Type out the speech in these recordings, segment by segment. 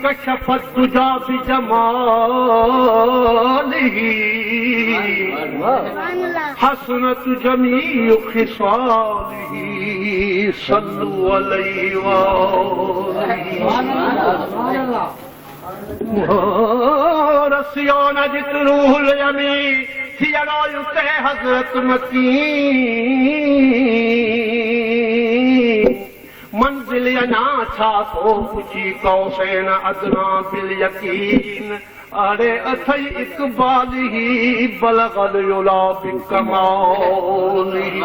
कशफत तुजा बिजमालिही हसनत जमीउ खिसालिही सल्लु अलैहि रसियो न जिक्रुल यमी थियनो युते हजरत मकीन मंजिल अना छा तो ऊंची कौसैन अदना बिल यकीन अरे अथई इकबाल ही बलगल युला बिकमालिही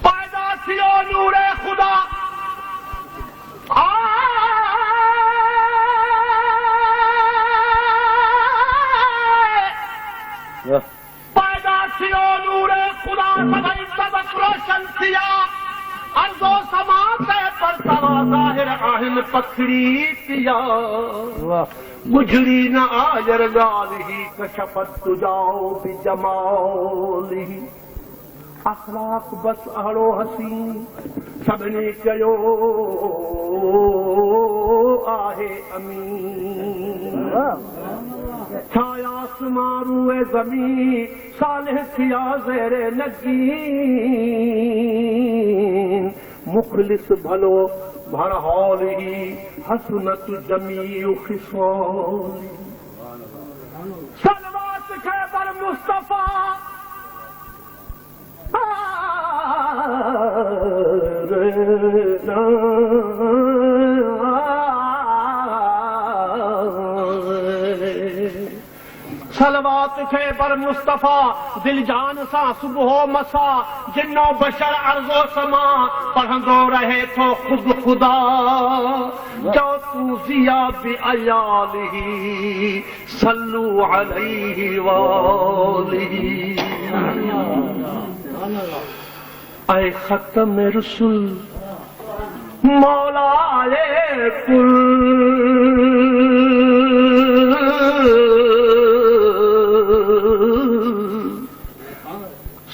पैदा थियो नूरे खुदा पैदा थियो नूरे खुदा सदाई सबक रोशन थिया अर्ज़ो समा ते पर तवा ज़ाहिर आहिन पखड़ी पिया गुजरी न आयर गालिही कशफत तुजाओ बिजमालिही अखलाक बस अड़ो हसीन सभिनी कयो आहे अमीन छाया आसमारू ए ज़मीन सालिह थिया ज़ेरे नगीन मुखलिस भलो भर हौली हसनत जमीउ खिसाल सलवात खैबर मुस्तफा सलवात खैबर मुस्तफा दिल जान सा सुबह मसा जिन्नो बशर अर्जो समा पढ़ंदो रहे तो खुद खुदा जो तू जिया बि अयालिही सल्लु अलैहि वालिही ऐ खत्म रसूल मौलाए कुल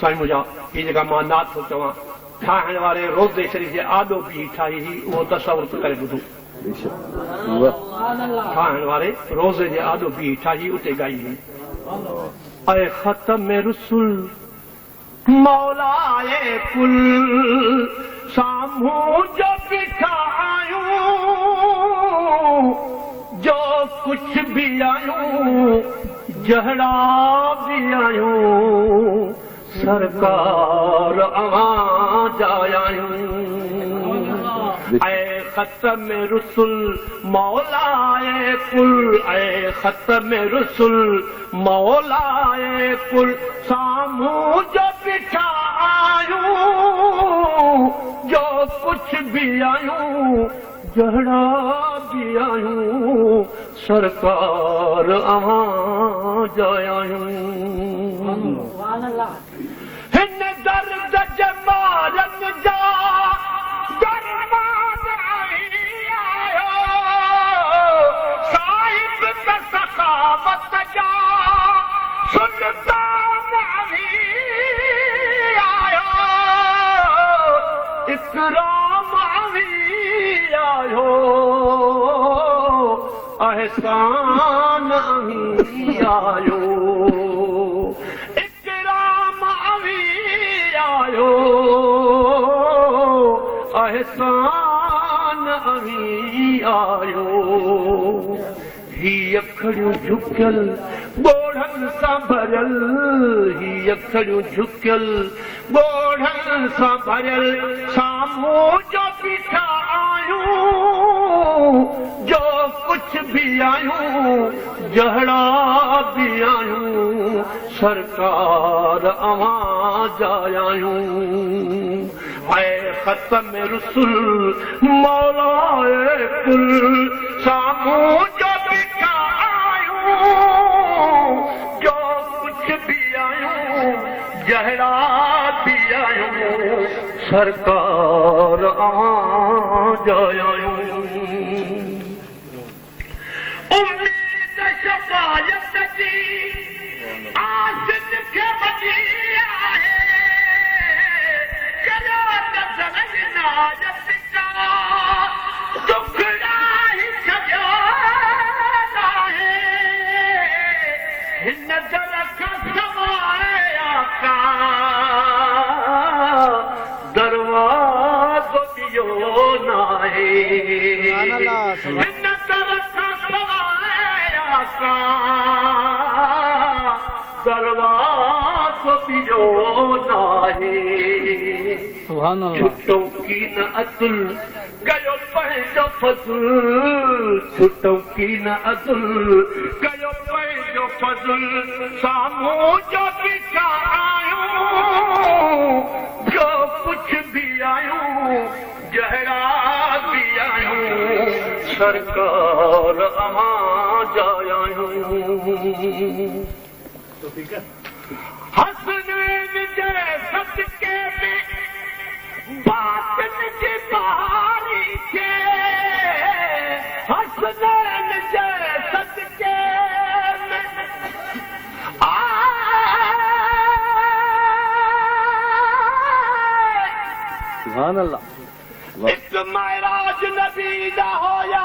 साईं मुझा ये जगह मां नाथ थो चवां ठाहिण वारे रोज़े शरीफ़ जे आॾो बि ठाही हुई उहो तसवुर करे ॿुधो ठाहिण वारे रोज़े जे आॾो बि ठाही उते ॻाई हुई ऐं ख़तम रसूल मौलाए कुल साम्हूं जो बीठा आयूं जो कुछ भी आयूं जहड़ा भी आयूं सरकार अवां जायूं ऐ ख़तम रसूल मौलाए कुल ऐ ख़तम रसूल मौलाए कुल साम्हूं जो बीठा आयूं जो कुछ भी आयूं जहड़ा भी आयूं सरकार अवां जायूं हिन दर्द जे मारन जा दरमान आई आयो साहिब त सखावत जा सुल्तान आई आयो इकराम आई आयो एहसान आई आयो एहसान अवी आयो ही अखड़ियूं झुकियल ॿोढ़नि सां भरियल ही अखड़ियूं झुकियल ॿोढ़नि सां भरियल साम्हूं जो बीठा आयूं जो कुछ भी आयूं जहड़ा भी आयूं सरकार अवां जायूं ऐ खत्म रसूल मौलाए कुल सामूं जो बिका आयूं जो कुछ भी आयूं जहड़ा भी आयूं सरकार अवां जायूं उम्मीद शफायत जी आशिक खे वठी आहे करो नज़र इनायत का दुखड़ा ही छॾियो आहे हिन दर खां सवाइ आका दरवाज़ो ॿियो नाहे हिन दर खां सवाइ आका दरवाज़ो ॿियो नाहे छुटो की न अतुल कयो पंहिंजो फज़ुल छुटो की न अतुल कयो पंहिंजो फज़ुल साम्हूं जो बिका आयूं जो कुछ भी आयूं जहड़ा भी आयूं सरकार अवां जायूं हसनैन जे सदके में बातन जे बारी थे हसनैन जे सदके में सुभान अल्लाह एक महराज नबी दा होया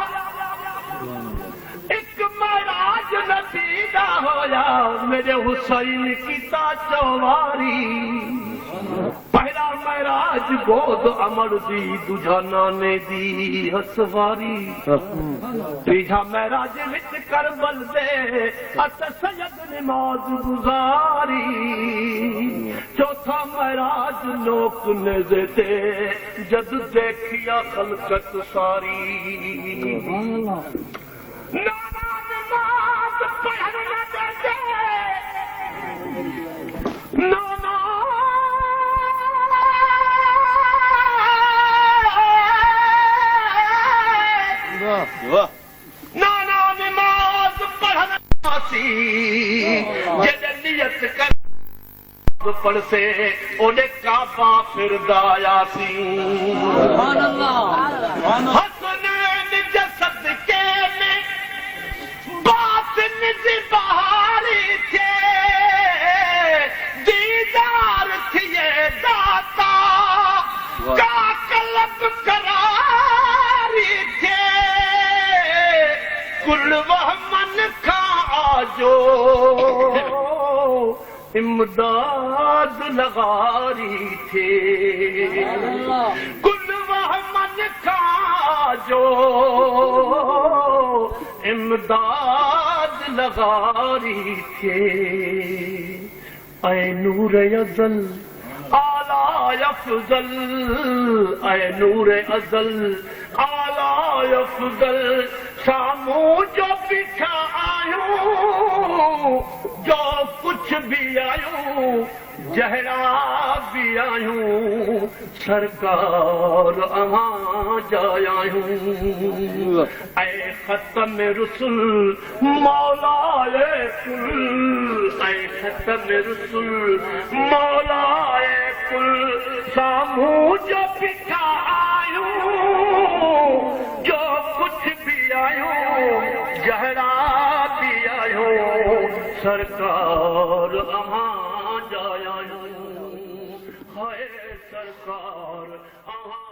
एक महराज नबी दा होया मेरे हुसैन की ता चौवारी पहला महराज गोद अमर दी दूजा नाने दी हसवारी तीजा महराज विच करबल दे अत सैयद नमाज गुजारी चौथा महराज नोक नेज़े ते जद देखिया खलकत सारी नाना नमाज पढ़न न देते नाना नाना नमाज पढ़न जद नियत कर पढ़ से ओने काबा फिरदायासी हसनैन जे सदके में बातिन जी बहारी थे दीदार थिए दाता का कलब करारी थे कुल वह मन का आजो इमदाद लगारी थे कुल वह मन का जो इमदाद लगारी थे ऐ नूर अज़ल आला अफ़ज़ल ऐ नूर अज़ल आला अफ़ज़ल सामूं जो बिठा आयूं जो कुछ भी आयूं जहरा भी आयूं सरकार अवां जायूं ऐ खत्म रसूल मौलाए कुल ऐ खत्म रसूल मौलाए कुल सामूं जो बिठा आयूं जो कुछ भी आयूं जहरा भी आयूं सरकार अवां जायूं हाय सरकार अवां